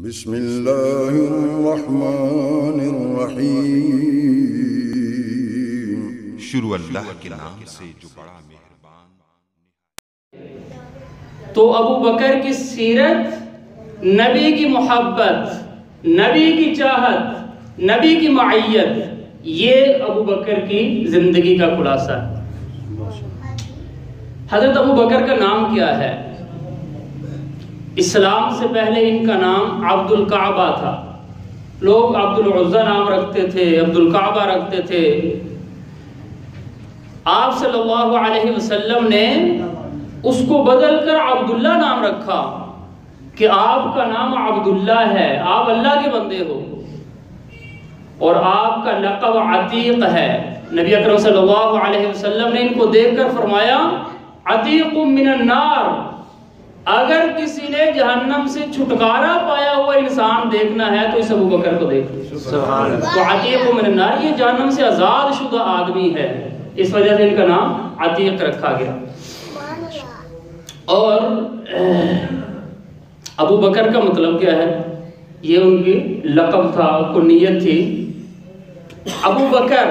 بسم اللہ الرحمن الرحیم۔ شروع اللہ کے نام سے جو بڑا مہربان۔ تو ابو بکر کی سیرت، نبی کی محبت، نبی کی چاہت، نبی کی معیت، یہ ابو بکر کی زندگی کا خلاصہ ہے۔ حضرت ابو بکر کا نام کیا ہے؟ اسلام سے پہلے ان کا نام عبد الکعبہ تھا۔ لوگ عبد العزہ نام رکھتے تھے، عبد الکعبہ رکھتے تھے۔ آپ صلی اللہ علیہ وسلم نے اس کو بدل کر عبداللہ نام رکھا کہ آپ کا نام عبداللہ ہے، آپ اللہ کے بندے ہو، اور آپ کا لقب عتیق ہے۔ نبی اکرم صلی اللہ علیہ وسلم نے ان کو دیکھ کر فرمایا عتیق من النار، اگر کسی نے جہنم سے چھٹکارا پایا ہوا انسان دیکھنا ہے تو اس ابو بکر کو دیکھ۔ تو عتیق من النار، یہ جہنم سے آزاد شدہ آدمی ہے، اس وجہ سے ان کا نام عتیق رکھا گیا۔ اور ابو بکر کا مطلب کیا ہے؟ یہ ان کی لقب تھا، کنیت تھی۔ ابو بکر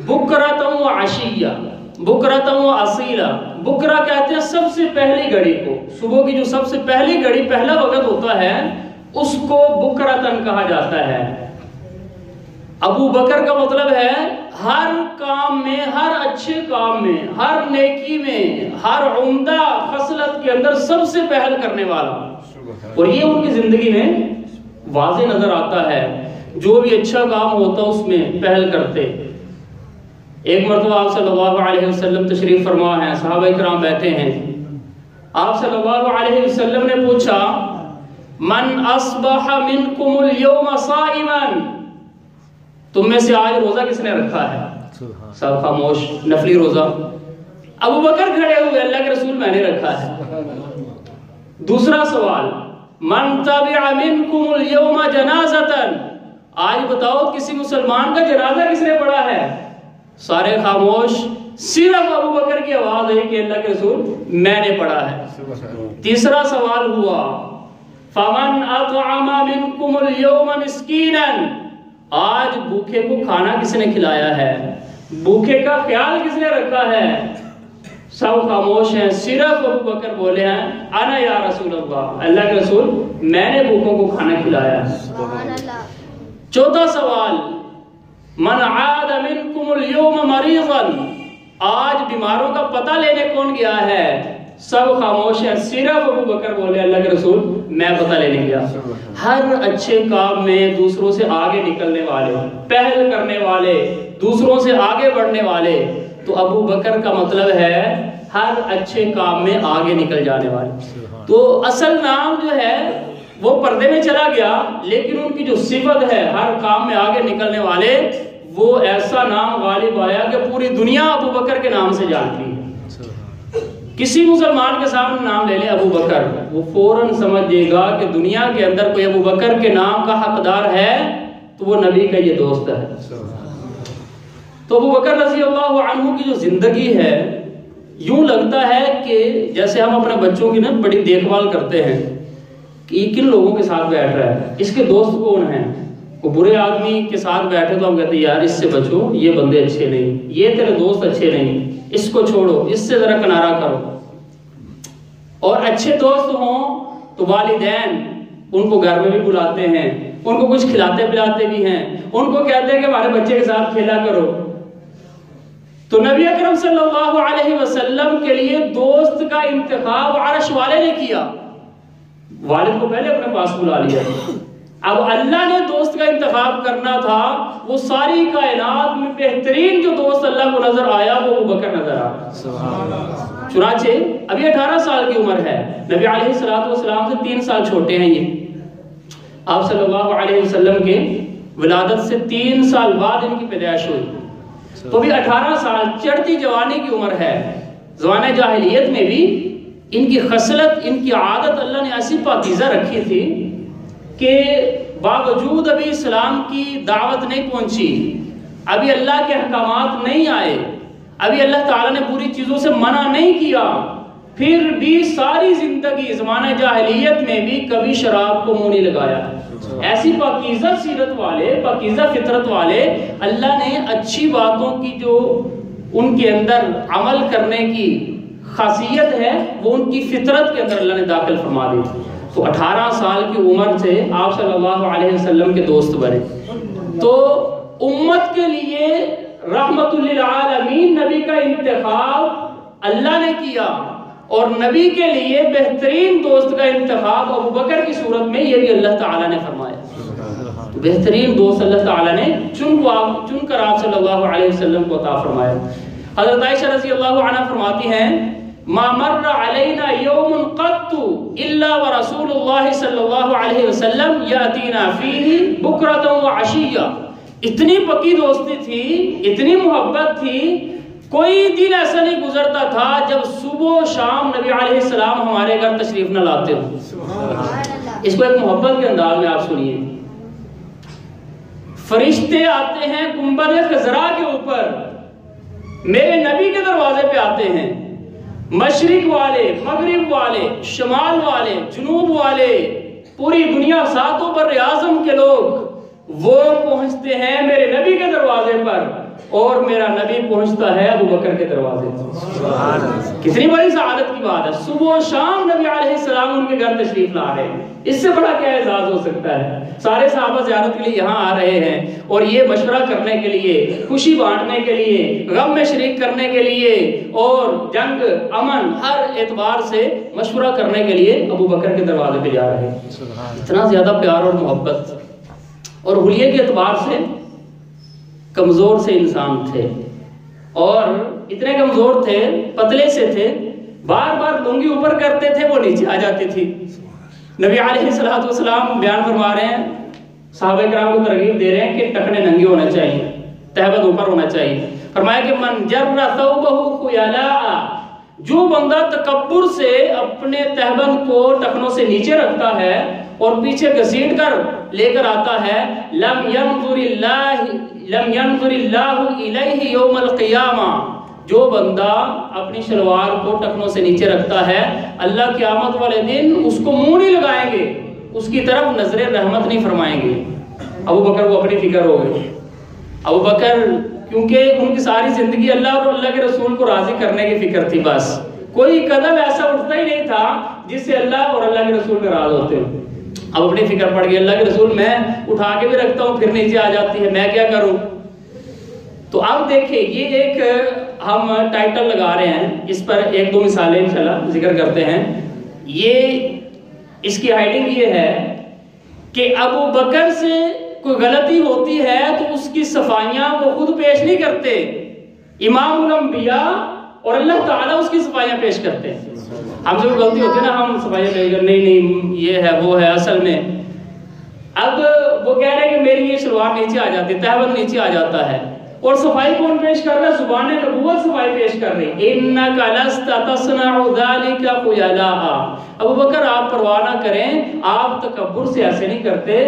بکرۃ و عشیہ، بکرۃ و اصیلہ۔ بکرا کہتے ہیں سب سے پہلی گھڑی کو، صبح کی جو سب سے پہلی گھڑی، پہلا وقت ہوتا ہے، اس کو بکرتن کہا جاتا ہے۔ ابو بکر کا مطلب ہے ہر کام میں، ہر اچھے کام میں، ہر نیکی میں، ہر عمدہ خصلت کے اندر سب سے پہل کرنے والا۔ اور یہ ان کی زندگی میں واضح نظر آتا ہے، جو بھی اچھا کام ہوتا اس میں پہل کرتے۔ ایک مرتبہ آپ صلی اللہ علیہ وسلم تشریف فرما ہیں، صحابہ کرام بیٹھے ہیں، آپ صلی اللہ علیہ وسلم نے پوچھا من اصبح منکم اليوم صائما، تم میں سے آج روزہ کس نے رکھا ہے؟ سب خاموش، نفلی روزہ۔ ابو بکر کھڑے ہوئے، اللہ کے رسول میں نے رکھا ہے۔ دوسرا سوال من تبع منکم اليوم جنازۃ، آج بتاؤ کسی مسلمان کا جنازہ کس نے پڑھا ہے؟ سارے خاموش، صرف ابو بکر کی آواز ہے کہ اللہ کے رسول میں نے پڑھا ہے۔ تیسرا سوال ہوا فمن اطعم منکم اليوم مسکینا، آج بھوکے کو کھانا کس نے کھلایا ہے؟ بھوکے کا خیال کس نے رکھا ہے؟ سب خاموش ہیں، صرف ابو بکر بولے ہیں انا یا رسول اللہ، اللہ کے رسول میں نے بھوکوں کو کھانا کھلایا ہے۔ چوتھا سوال من عاد منکم اليوم مریضا، آج بیماروں کا پتہ لینے کون گیا ہے؟ سب خاموش ہیں، صرف ابو بکر بولے اللہ کے رسول میں پتہ لینے گیا۔ ہر اچھے کام میں دوسروں سے آگے نکلنے والے، پہل کرنے والے، دوسروں سے آگے بڑھنے والے۔ تو ابو بکر کا مطلب ہے ہر اچھے کام میں آگے نکل جانے والے۔ تو اصل نام جو ہے وہ پردے میں چلا گیا، لیکن ان کی جو صفت ہے ہر کام میں آگے نکلنے والے، وہ ایسا نام غالب آیا کہ پوری دنیا ابو بکر کے نام سے جانتی ہے۔ کسی مسلمان کے سامنے نام لے لے ابو بکر، وہ فوراً سمجھے گا کہ دنیا کے اندر کوئی ابو بکر کے نام کا حقدار ہے تو وہ نبی کا یہ دوست ہے۔ تو ابو بکر رضی اللہ عنہ کی جو زندگی ہے، یوں لگتا ہے کہ جیسے ہم اپنے بچوں کی بڑی دیکھ بھال کرتے ہیں کہ یہ کن لوگوں کے ساتھ بیٹھ رہا ہے، اس کے دوست کون ہیں۔ وہ برے آدمی کے ساتھ بیٹھے تو ہم کہتے ہیں یار اس سے بچو، یہ بندے اچھے نہیں، یہ تیرے دوست اچھے نہیں، اس کو چھوڑو، اس سے ذرا کنارہ کرو۔ اور اچھے دوست ہوں تو والدین ان کو گھر میں بھی بلاتے ہیں، ان کو کچھ کھلاتے پلاتے بھی ہیں، ان کو کہتے ہیں کہ ہمارے بچے کے ساتھ کھیلا کرو۔ تو نبی اکرم صلی اللہ علیہ وسلم کے لیے دوست کا انتخاب عرش والے نے کیا، والد کو پہلے اپنے پاس بلا لیا۔ اب اللہ نے دوست کا انتخاب کرنا تھا، وہ ساری کائنات میں بہترین جو دوست اللہ کو نظر آیا وہ ابو بکر نظر آیا۔ چنانچہ ابھی 18 سال کی عمر ہے، نبی علیہ السلام سے 3 سال چھوٹے ہیں یہ۔ آپ صلی اللہ علیہ وسلم کے ولادت سے 3 سال بعد ان کی پیدائش ہوئی، تو ابھی 18 سال چڑھتی جوانی کی عمر ہے۔ زمانہ جاہلیت میں بھی ان کی خصلت، ان کی عادت اللہ نے ایسی پاکیزہ رکھی تھی کہ باوجود ابھی اسلام کی دعوت نہیں پہنچی، ابھی اللہ کے احکامات نہیں آئے، ابھی اللہ تعالیٰ نے بری چیزوں سے منع نہیں کیا، پھر بھی ساری زندگی زمانہ جاہلیت میں بھی کبھی شراب کو منہ نہیں لگایا. ایسی پاکیزہ سیرت والے، پاکیزہ فطرت والے، اللہ نے اچھی باتوں کی جو ان کے اندر عمل کرنے کی خاصیت ہے وہ ان کی فطرت کے اندر اللہ نے داخل فرما دی. تو 18 سال کی عمر سے آپ صلی اللہ علیہ وسلم کے دوست بنے. تو امت کے لیے رحمت للعالمین نبی کا انتخاب اللہ نے کیا، اور نبی کے لیے بہترین دوست کا انتخاب ابو بکر کی صورت میں یہ بھی اللہ تعالیٰ نے فرمایا. بہترین دوست اللہ تعالیٰ نے چن کر آپ صلی اللہ علیہ وسلم کو عطا فرمایا. حضرت عائشہ رضی اللہ عنہ فرماتی ہیں ما مر علینا یوم قط الا ورسول اللہ صلی اللہ علیہ وسلم یاتینا فیہ بکرۃ وعشیہ. اتنی پکی دوستی تھی، اتنی محبت تھی، کوئی دن ایسا نہیں گزرتا تھا جب صبح و شام نبی علیہ السلام ہمارے گھر تشریف نہ لاتے ہو. اس کو ایک محبت کے انداز میں آپ سنیے. فرشتے آتے ہیں گنبد خضرا کے اوپر، میرے نبی کے دروازے پہ آتے ہیں. مشرق والے، مغرب والے، شمال والے، جنوب والے، پوری دنیا، ساتوں بر اعظم کے لوگ وہ پہنچتے ہیں میرے نبی کے دروازے پر، اور میرا نبی پہنچتا ہے ابو بکر کے دروازے پر. کتنی بڑی سعادت کی بات ہے. صبح و شام نبی علیہ السلام ان کے گھر تشریف لا رہے ہیں. اس سے بڑا کیا اعزاز ہو سکتا ہے. سارے صحابہ زیارت کے لیے یہاں آ رہے ہیں، اور یہ مشورہ کرنے کے لیے، خوشی بانٹنے کے لیے، غم میں شریک کرنے کے لیے، اور جنگ، امن، ہر اعتبار سے مشورہ کرنے کے لیے ابو بکر کے دروازے پہ جا رہے ہیں. اتنا زیادہ پیار اور محبت. اور حلیے کے اعتبار سے کمزور سے انسان تھے، اور اتنے کمزور تھے، پتلے سے تھے، بار بار لنگی اوپر کرتے تھے وہ نیچے آ جاتی تھی. نبی علیہ السلام بیان فرما رہے ہیں، صحابہ کرام کو ترغیب دے رہے ہیں کہ ٹخنے ننگے ہونا چاہیے، تہبند اوپر ہونا چاہیے. فرمایا کہ من جر ثوبہ خیلاء، جو بندہ تکبر سے اپنے تہبند کو ٹخنوں سے نیچے رکھتا ہے اور پیچھے گھسیٹ کر لے کر آتا ہے، لم ينظر اللہ الیہ یوم القیامہ، جو بندہ اپنی شلوار کو ٹخنوں سے نیچے رکھتا ہے اللہ قیامت والے دن اس کو منہ نہیں لگائیں گے، اس کی طرف نظر رحمت نہیں فرمائیں گے. ابو بکر کو اپنی فکر ہو گئی. ابو بکر کیونکہ ان کی ساری زندگی اللہ اور اللہ کے رسول کو راضی کرنے کی فکر تھی، بس کوئی قدم ایسا اٹھتا ہی نہیں تھا جس سے اللہ اور اللہ کے رسول کے راضی ہوتے. اب اپنی فکر پڑ گئی، اللہ کے رسول میں اٹھا کے بھی رکھتا ہوں پھر نیچے آ جاتی ہے، میں کیا کروں. تو اب دیکھیں یہ ایک ہم ٹائٹل لگا رہے ہیں، اس پر ایک دو مثالیں انشاءاللہ ذکر کرتے ہیں. یہ اس کی ہائیڈنگ یہ ہے کہ ابو بکر سے کوئی غلطی ہوتی ہے تو اس کی صفائیاں وہ خود پیش نہیں کرتے، امام الانبیاء اور اللہ تعالیٰ اس کی صفائیاں پیش کرتے ہیں. ہم سے کوئی غلطی ہوتی ہے نا، ہم صفائیاں پیش کرتے نہیں یہ ہے وہ ہے اصل میں. اب وہ کہہ رہے ہیں کہ میری یہ شلوار نیچے آ جاتی ہے، تہبند نیچے آ جاتا ہے، اور صفائی کون پیش کر رہا ہے؟ زبان نبوت صفائی پیش کر رہی. انک لست تصنع ذلک خیلاء، ابو بکر آپ پرواہ نہ کریں، آپ تکبر سے ایسے نہیں کرتے،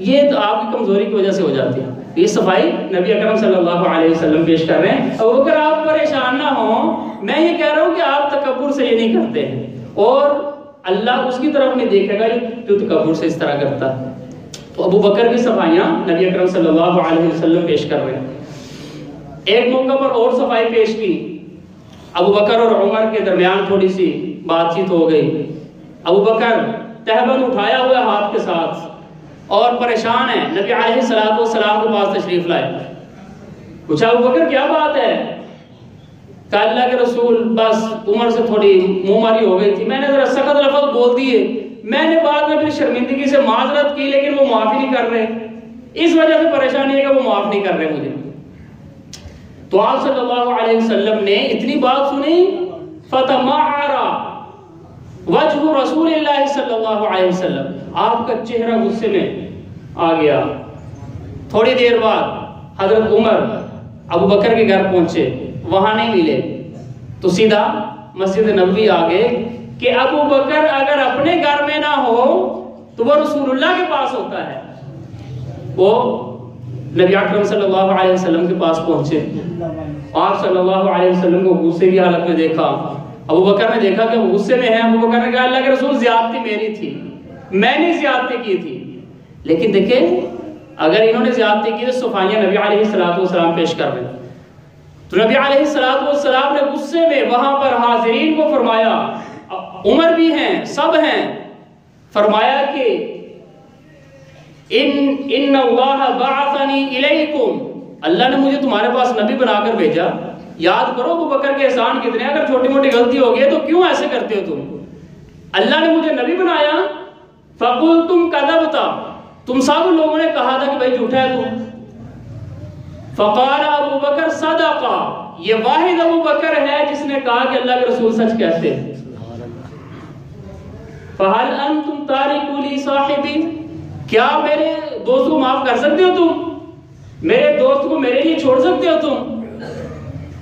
یہ تو آپ کی کمزوری کی وجہ سے ہو جاتی ہے. یہ صفائی نبی اکرم صلی اللہ علیہ وسلم پیش کر رہے ہیں. ابو بکر آپ پریشان نہ ہوں، میں یہ کہہ رہا ہوں کہ آپ تکبر سے یہ نہیں کرتے ہیں، اور اللہ اس کی طرف نہیں دیکھے گا جو تکبر سے اس طرح کرتا ہے. تو ابو بکر کی صفائیاں نبی اکرم صلی اللہ علیہ وسلم پیش کر رہے ہیں. ایک موقع پر اور صفائی پیش کی، ابو بکر اور عمر کے درمیان تھوڑی سی بات چیت ہو گئی. ابو بکر تہبند اٹھایا ہوا ہاتھ کے ساتھ اور پریشان ہے، نبی علیہ السلام کے پاس تشریف لائے. پوچھا ابو بکر کیا بات ہے؟ کہا اللہ کے رسول بس عمر سے تھوڑی منہ ماری ہو گئی تھی، میں نے ذرا سخت لفظ بول دیے، میں نے بعد میں اپنی شرمندگی سے معذرت کی لیکن وہ معاف نہیں کر رہے، اس وجہ سے پریشانی ہے کہ وہ معاف نہیں کر رہے مجھے. تو آپ صلی اللہ علیہ وسلم نے اتنی بات سنی، فتمعر وجہ رسول اللہ صلی اللہ علیہ وسلم، آپ کا چہرہ غصے میں آ گیا. تھوڑی دیر بعد حضرت عمر ابو بکر کے گھر پہنچے، وہاں نہیں ملے، تو سیدھا مسجد نبوی آ گئے کہ ابو بکر اگر اپنے گھر میں نہ ہو تو وہ رسول اللہ کے پاس ہوتا ہے. وہ نبی اکرم صلی اللہ علیہ وسلم کے پاس پہنچے، آپ صلی اللہ علیہ وسلم کو غصے کی حالت میں دیکھا، ابو بکر نے دیکھا کہ وہ غصے میں ہے. ابو بکر نے کہا اللہ کے رسول زیادتی میری تھی, میں نے زیادتی کی تھی. لیکن دیکھیں اگر انہوں نے زیادتی کی تو صفائیاں نبی علیہ السلام پیش کر رہے ہیں. تو نبی علیہ السلام نے غصے میں وہاں پر حاضرین کو فرمایا, عمر بھی ہیں سب ہیں, فرمایا کہ ان اللہ بعثنی الیکم, اللہ نے مجھے تمہارے پاس نبی بنا کر بھیجا. یاد کرو ابو بکر کے احسان کتنے, اگر چھوٹی موٹی غلطی ہو گئی تو کیوں ایسے کرتے ہو تم. اللہ نے مجھے نبی بنایا. فقلتم کذبتا, تم سب لوگوں نے کہا تھا کہ بھائی جھوٹا ہے تم. فقال ابو بکر صدقا, یہ واحد ابو بکر ہے جس نے کہا کہ اللہ کے رسول سچ کہتے ہیں. فہل انتم تارکوا لی صاحبی, کیا میرے دوست کو معاف کر سکتے ہو تم, میرے دوست کو میرے لیے چھوڑ سکتے ہو تم.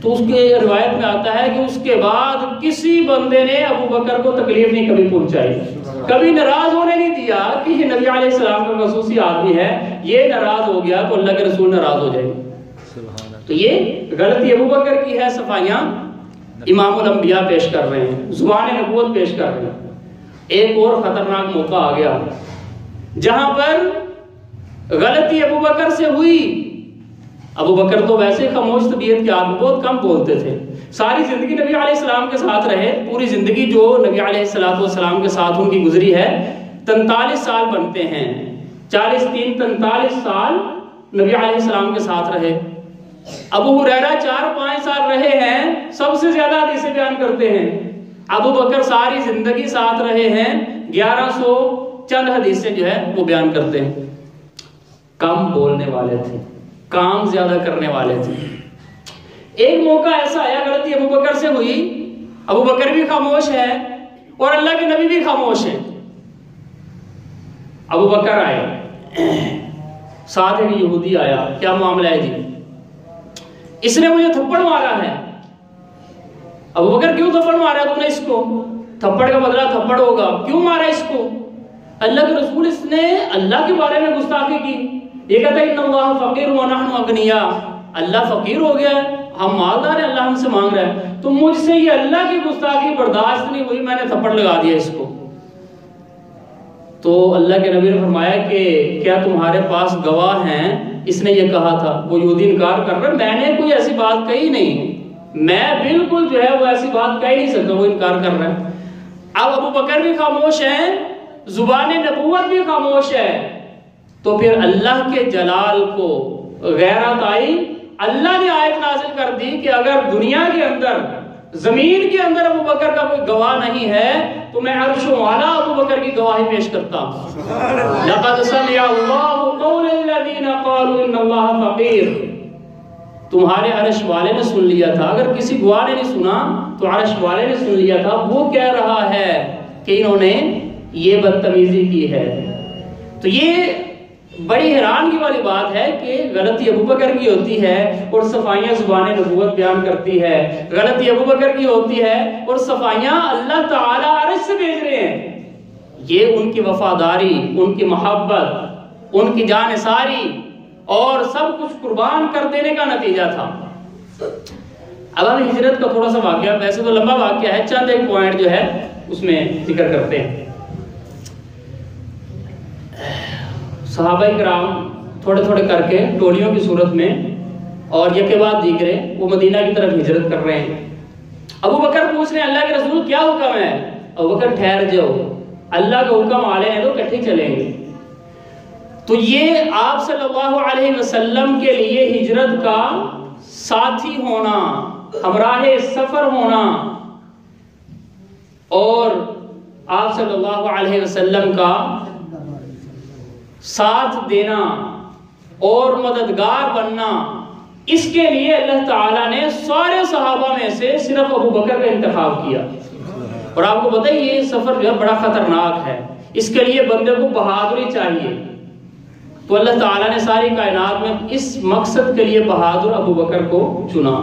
تو اس کے روایت میں آتا ہے کہ اس کے بعد کسی بندے نے ابو بکر کو تکلیف نہیں کبھی پہنچائی, کبھی ناراض ہونے نہیں دیا کہ یہ نبی علیہ السلام کا خصوصی آدمی ہے, یہ ناراض ہو گیا تو اللہ کے رسول ناراض ہو جائے. تو یہ غلطی ابو بکر کی ہے. صفائیاں امام الانبیاء پیش کر رہے ہیں, زبان نبوت پیش کر رہے ہیں. ایک اور خطرناک موقع آ گیا جہاں پر غلطی ابو بکر سے ہوئی. ابو بکر تو ویسے خاموش طبیعت کے آدمی, بہت کم بولتے تھے. ساری زندگی نبی علیہ السلام کے ساتھ رہے, پوری زندگی جو نبی علیہ السلام کے ساتھ ان کی گزری ہے 43 سال بنتے ہیں. 43 سال نبی علیہ السلام کے ساتھ رہے. ابو ہریرہ 4-5 سال رہے ہیں, سب سے زیادہ حدیثیں بیان کرتے ہیں. ابو بکر ساری زندگی ساتھ رہے ہیں, 1100 چند حدیثیں جو ہے وہ بیان کرتے ہیں. کم بولنے والے تھے, کام زیادہ کرنے والے تھے. ایک موقع ایسا آیا غلطی ابو بکر سے ہوئی, ابو بکر بھی خاموش ہے اور اللہ کے نبی بھی خاموش ہیں. ابو بکر آئے, ساتھ ایک یہودی آیا, کیا معاملہ ہے جی, اس نے مجھے تھپڑ مارا ہے. ابو بکر کیوں تھپڑ مارا تم نے اس کو, تھپڑ کا بدلہ تھپڑ ہوگا, کیوں مارا اس کو. اللہ کے رسول اس نے اللہ کے بارے میں گستاخی کی. یہ کہتا ہے ان اللہ فقیر ونحن اغنیاء, اللہ فقیر ہو گیا ہے, ہم مالدار ہیں, اللہ ہم سے مانگ رہا ہے. تو مجھ سے یہ اللہ کی گستاخی برداشت نہیں ہوئی, میں نے تھپڑ لگا دیا اس کو. تو اللہ کے نبی نے فرمایا کہ کیا تمہارے پاس گواہ ہیں, اس نے یہ کہا تھا. وہ یہودی انکار کر رہا, میں نے کوئی ایسی بات کہی نہیں, میں بالکل جو ہے وہ ایسی بات کہہ نہیں سکتا, وہ انکار کر رہا ہے. اب ابو بکر بھی خاموش ہیں, زبان نبوت بھی خاموش ہے. تو پھر اللہ کے جلال کو غیرت آئی, اللہ نے آیت نازل کر دی کہ اگر دنیا کے اندر, زمین کے اندر ابو بکر کا کوئی گواہ نہیں ہے تو میں عرش والا ابو بکر کی گواہی پیش کرتا ہوں. لقد سمع اللہ قول الذین قالوا ان اللہ فقیر, تمہارے عرش والے نے سن لیا تھا, اگر کسی گواہ نے نہیں سنا تو عرش والے نے سن لیا تھا. وہ کہہ رہا ہے کہ انہوں نے یہ بدتمیزی کی ہے. تو یہ بڑی حیرانگی والی بات ہے کہ غلطی ابو بکر کی ہوتی ہے اور صفائیاں زبان نبوت بیان کرتی ہے. غلطی ابو بکر کی ہوتی ہے اور صفائیاں اللہ تعالیٰ عرش سے بھیج رہے ہیں. یہ ان کی وفاداری, ان کی محبت, ان کی جانثاری اور سب کچھ قربان کر دینے کا نتیجہ تھا. اب ہم ہجرت کا تھوڑا سا واقعہ, ویسے تو لمبا واقعہ ہے, چند ایک پوائنٹ جو ہے اس میں ذکر کرتے ہیں. صحابہ کرام تھوڑے تھوڑے کر کے ٹولیوں کی صورت میں اور یکے بعد دیگرے وہ مدینہ کی طرف ہجرت کر رہے ہیں. ابو بکر پوچھ رہے ہیں اللہ کے رسول کیا حکم ہے. ابو بکر ٹھہر جاؤ, اللہ کا حکم آ رہے ہیں تو کٹھے چلیں گے. تو یہ آپ صلی اللہ علیہ وسلم کے لیے ہجرت کا ساتھی ہونا, ہمراہ سفر ہونا اور آپ صلی اللہ علیہ وسلم کا ساتھ دینا اور مددگار بننا, اس کے لیے اللہ تعالیٰ نے سارے صحابہ میں سے صرف ابو بکر کا انتخاب کیا. اور آپ کو پتہ ہے یہ سفر جو ہے بڑا خطرناک ہے, اس کے لیے بندے کو بہادری چاہیے. تو اللہ تعالیٰ نے ساری کائنات میں اس مقصد کے لیے بہادر ابو بکر کو چنا.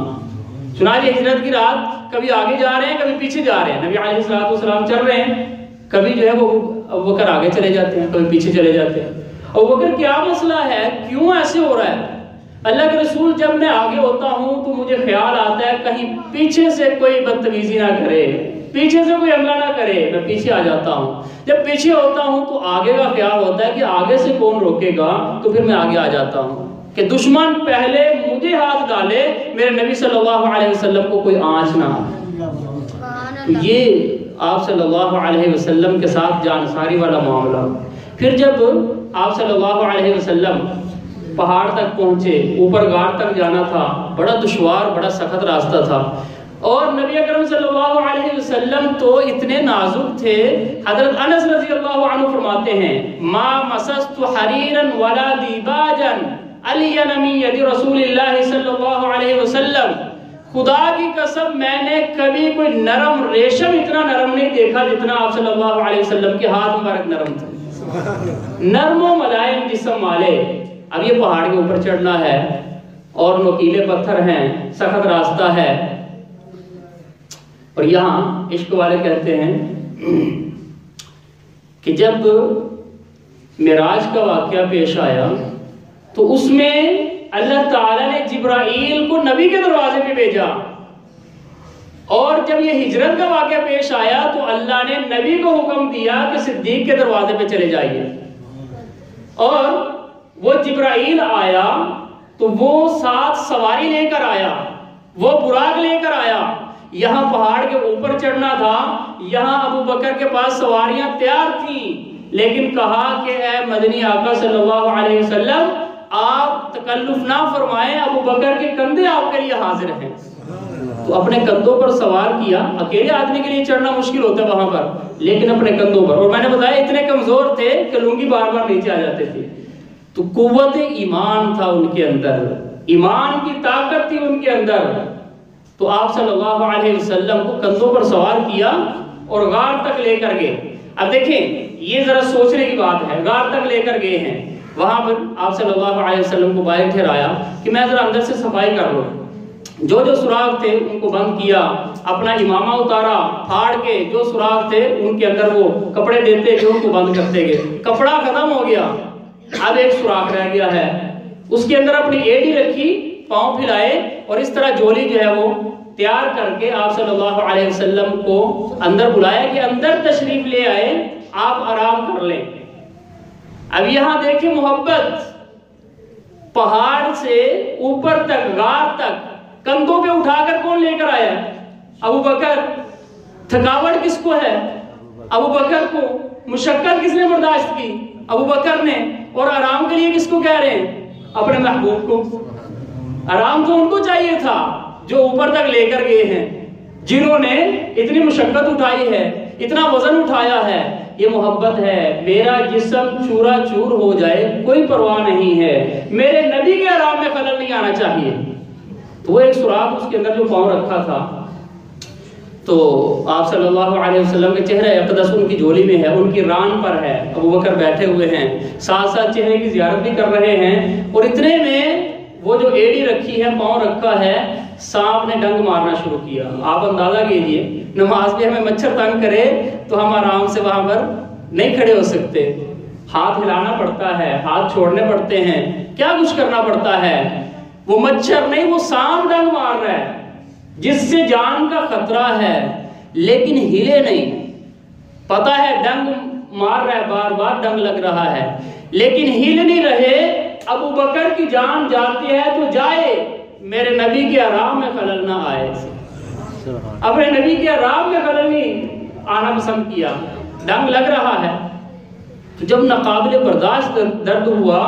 چنانچہ ہجرت کی رات کبھی آگے جا رہے ہیں کبھی پیچھے جا رہے ہیں, نبی علیہ السلام چل رہے ہیں, کبھی جو ہے وہ ابو بکر آگے چلے جاتے ہیں کبھی پیچھے چلے جاتے ہیں. ابو بکر کیا مسئلہ ہے, کیوں ایسے ہو رہا ہے. اللہ کے رسول جب میں آگے ہوتا ہوں تو مجھے خیال آتا ہے کہیں پیچھے سے کوئی بدتمیزی نہ کرے، پیچھے سے کوئی حملہ نہ کرے، میں پیچھے آ جاتا ہوں۔ جب پیچھے ہوتا ہوں تو آگے کا خیال ہوتا ہے کہ آگے سے کون روکے گا، تو پھر میں آگے آ جاتا ہوں کہ دشمن پہلے مجھے ہاتھ ڈالے، میرے نبی صلی اللہ علیہ وسلم کو کوئی آنچ نہ آئے۔ تو یہ آپ صلی اللہ علیہ وسلم کے ساتھ جانساری والا معاملہ۔ پھر جب آپ صلی اللہ علیہ وسلم پہاڑ تک پہنچے، اوپر غار تک جانا تھا، بڑا دشوار بڑا سخت راستہ تھا، اور نبی اکرم صلی اللہ علیہ وسلم تو اتنے نازک تھے، حضرت انس رضی اللہ عنہ فرماتے ہیں ما مسست حریرا ولا دیباجا الین من ید رسول اللہ صلی اللہ علیہ وسلم، خدا کی قسم میں نے کبھی کوئی نرم ریشم اتنا نرم نہیں دیکھا جتنا آپ صلی اللہ علیہ وسلم کے ہاتھ مبارک نرم تھے، نرم و ملائم جسم والے۔ اب یہ پہاڑ کے اوپر چڑھنا ہے اور نوکیلے پتھر ہیں، سخت راستہ ہے، اور یہاں عشق والے کہتے ہیں کہ جب معراج کا واقعہ پیش آیا تو اس میں اللہ تعالیٰ نے جبرائیل کو نبی کے دروازے پہ بھیجا، اور جب یہ ہجرت کا واقعہ پیش آیا تو اللہ نے نبی کو حکم دیا کہ صدیق کے دروازے پہ چلے جائیے، اور وہ جبرائیل آیا تو وہ ساتھ سواری لے کر آیا، وہ براق لے کر آیا، یہاں پہاڑ کے اوپر چڑھنا تھا، یہاں ابو بکر کے پاس سواریاں تیار تھیں، لیکن کہا کہ اے مدنی آقا صلی اللہ علیہ وسلم آپ تکلف نہ فرمائیں، ابو بکر کے کندھے آپ کے لیے حاضر ہیں۔ تو اپنے کندھوں پر سوار کیا، اکیلے آدمی کے لیے چڑھنا مشکل ہوتا ہے وہاں پر، لیکن اپنے کندھوں پر، اور میں نے بتایا اتنے کمزور تھے کہ لنگی بار بار نیچے آ جاتے تھے، تو قوت ایمان تھا ان کے اندر، ایمان کی طاقت تھی ان کے اندر، تو آپ صلی اللہ علیہ وسلم کو کندھوں پر سوار کیا اور غار تک لے کر گئے۔ اب دیکھیں یہ ذرا سوچنے کی بات ہے، غار تک لے کر گئے ہیں، وہاں پر آپ صلی اللہ علیہ وسلم کو باہر ٹھہرایا کہ میں ذرا اندر سے صفائی کر لوں، جو جو سراغ تھے ان کو بند کیا، اپنا امامہ اتارا پھاڑ کے، جو سراغ تھے ان کے اندر وہ کپڑے دیتے گئے، ان کو بند کرتے گئے، کپڑا ختم ہو گیا، اب ایک سوراخ رہ گیا ہے، اس کے اندر اپنی ایڑی رکھی، پاؤں پھیلائے، اور اس طرح جولی جو ہے وہ تیار کر کے آپ صلی اللہ علیہ وسلم کو اندر بلایا کہ اندر تشریف لے آئے، آپ آرام کر لیں۔ اب یہاں دیکھیں محبت، پہاڑ سے اوپر تک غار تک کندھوں پہ اٹھا کر کون لے کر آیا؟ ابو بکر۔ تھکاوٹ کس کو ہے؟ ابو بکر کو۔ مشقت کس نے برداشت کی؟ ابو بکر نے۔ اور آرام کے لیے کس کو کہہ رہے ہیں؟ اپنے محبوب کو۔ آرام تو ان کو چاہیے تھا جو اوپر تک لے کر گئے ہیں، جنہوں نے اتنی مشقت اٹھائی ہے، اتنا وزن اٹھایا ہے۔ یہ محبت ہے، میرا جسم چورا چور ہو جائے کوئی پرواہ نہیں ہے، میرے نبی کے آرام میں خلل نہیں آنا چاہیے۔ تو وہ ایک سوراخ اس کے اندر جو پاؤں رکھا تھا، تو آپ صلی اللہ علیہ وسلم کے چہرہ اقدس ان کی جولی میں ہے، ان کی ران پر ہے، ابو بکر بیٹھے ہوئے ہیں، ساتھ ساتھ چہرے کی زیارت بھی کر رہے ہیں، اور اتنے میں وہ جو ایڑی رکھی ہے، پاؤں رکھا ہے، سانپ نے ڈنگ مارنا شروع کیا۔ آپ اندازہ کیجئے، نماز میں ہمیں مچھر تنگ کرے تو ہم آرام سے وہاں پر نہیں کھڑے ہو سکتے، ہاتھ ہلانا پڑتا ہے، ہاتھ چھوڑنے پڑتے ہیں، کیا کچھ کرنا پڑتا ہے۔ وہ مچھر نہیں، وہ سانپ ڈنگ مار رہا ہے جس سے جان کا خطرہ ہے، لیکن ہلے نہیں۔ پتا ہے ڈنگ مار رہا ہے، بار بار ڈنگ لگ رہا ہے، لیکن ہل نہیں رہے۔ ابو بکر کی جان جاتی ہے تو جائے، میرے نبی کے آرام میں خلل نہ آئے، اپنے نبی کے آرام میں خلل نہیں آنا پسند کیا۔ ڈنگ لگ رہا ہے، تو جب ناقابل برداشت درد ہوا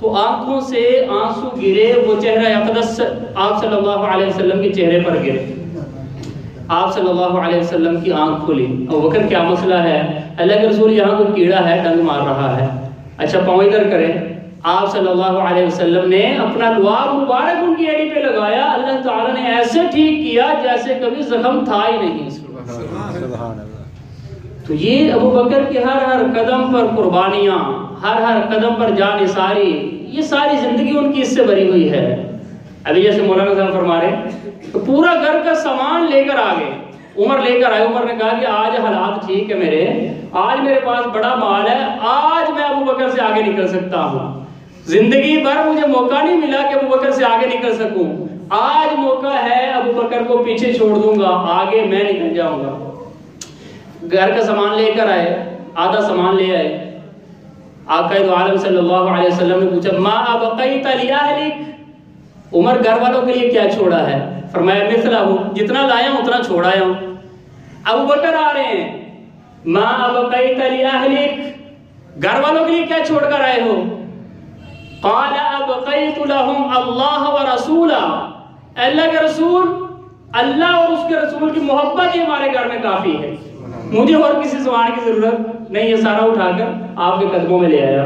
تو آنکھوں سے آنسو گرے، وہ چہرہ اقدس آپ صلی اللہ علیہ وسلم کے چہرے پر گرے۔ آپ صلی اللہ علیہ وسلم کی آنکھ کھلی۔ ابو بکر کیا مسئلہ ہے؟ اللہ کے رسول یہاں کوئی کیڑا ہے ڈنگ مار رہا ہے۔ اچھا پاؤں ادھر کریں۔ آپ صلی اللہ علیہ وسلم نے اپنا لعاب مبارک ان کی ایڑی پہ لگایا، اللہ تعالیٰ نے ایسے ٹھیک کیا جیسے کبھی زخم تھا ہی نہیں۔ تو یہ ابو بکر کی ہر ہر قدم پر قربانیاں، ہر ہر قدم پر جان نثاری، یہ ساری زندگی ان کی اس سے بھری ہوئی ہے۔ ابھی جیسے مولانا صاحب فرما رہے تو پورا گھر کا سامان لے کر آ گئے، عمر لے کر آئے۔ عمر نے کہا کہ آج حالات ٹھیک ہے میرے، آج میرے پاس بڑا مال ہے، آج میں ابو بکر سے آگے نکل سکتا ہوں۔ زندگی بھر مجھے موقع نہیں ملا کہ ابو بکر سے آگے نکل سکوں، آج موقع ہے، ابو بکر کو پیچھے چھوڑ دوں گا، آگے میں نکل جاؤں گا۔ گھر کا سامان لے کر آئے، آدھا سامان لے آئے، آقا دو عالم صلی اللہ علیہ وسلم نے پوچھا ما ابقیت لأہلک، عمر گھر والوں کے لیے کیا چھوڑا ہے؟ فرمایا مثلہ، جتنا لایا ہوں اتنا چھوڑا ہوں۔ ابو بکر آ رہے ہیں، ما ابقیت لأہلک، گھر والوں کے لیے کیا چھوڑ کر آئے ہو؟ قال ابقیت لهم اللہ ورسولہ، اللہ کے رسول، اللہ اور اس کے رسول کی محبت ہی ہمارے گھر میں کافی ہے، مجھے اور کسی سامان کی ضرورت نہیں۔ یہ سارا اٹھا کر آپ کے قدموں میں لے آیا۔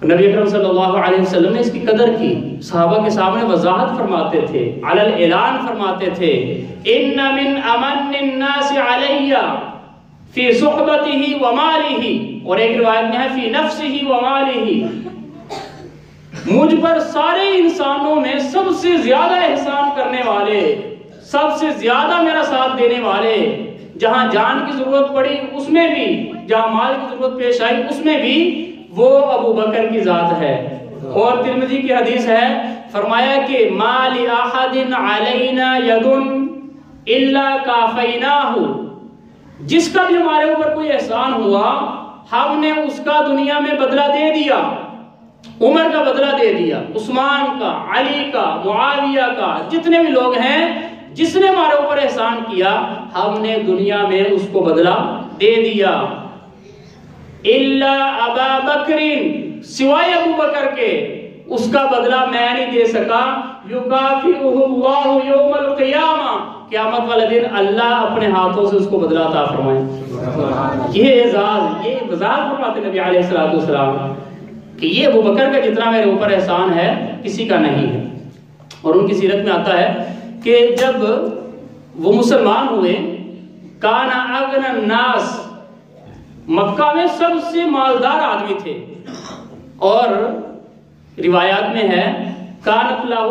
نبی اکرم صلی اللہ علیہ وسلم نے اس کی قدر کی، صحابہ کے سامنے وضاحت فرماتے تھے، علی الاعلان فرماتے تھے، ان من امن الناس علی فی صحبتہ ومالہ، اور ایک روایت میں ہے فی نفسہ ومالہ، مجھ پر سارے انسانوں میں سب سے زیادہ احسان کرنے والے، سب سے زیادہ میرا ساتھ دینے والے، جہاں جان کی ضرورت پڑی اس میں بھی، جہاں مال کی ضرورت پیش آئی اس میں بھی، وہ ابو بکر کی ذات ہے۔ اور ترمذی کی حدیث ہے، فرمایا کہ ما لأحد علینا ید الا کافیناہ، جس کا بھی ہمارے اوپر کوئی احسان ہوا ہم نے اس کا دنیا میں بدلہ دے دیا، عمر کا بدلہ دے دیا، عثمان کا، علی کا، معاویہ کا، جتنے بھی لوگ ہیں جس نے ہمارے اوپر احسان کیا ہم نے دنیا میں اس کو بدلہ دے دیا۔ الا ابا بکر، سوائے ابو بکر کے، اس کا بدلہ میں نہیں دے سکا۔ یکافئہ اللہ یوم القیامہ، قیامت والے دن اللہ اپنے ہاتھوں سے اس کو بدلہ عطا فرمائے۔ یہ اعزاز، یہ وضاحت فرماتے نبی علیہ الصلوۃ والسلام کہ یہ ابو بکر کا جتنا میرے اوپر احسان ہے کسی کا نہیں ہے۔ اور ان کی سیرت میں آتا ہے کہ جب وہ مسلمان ہوئے، کان اغنى الناس، مکہ میں سب سے مالدار آدمی تھے، اور روایات میں ہے کانت لہ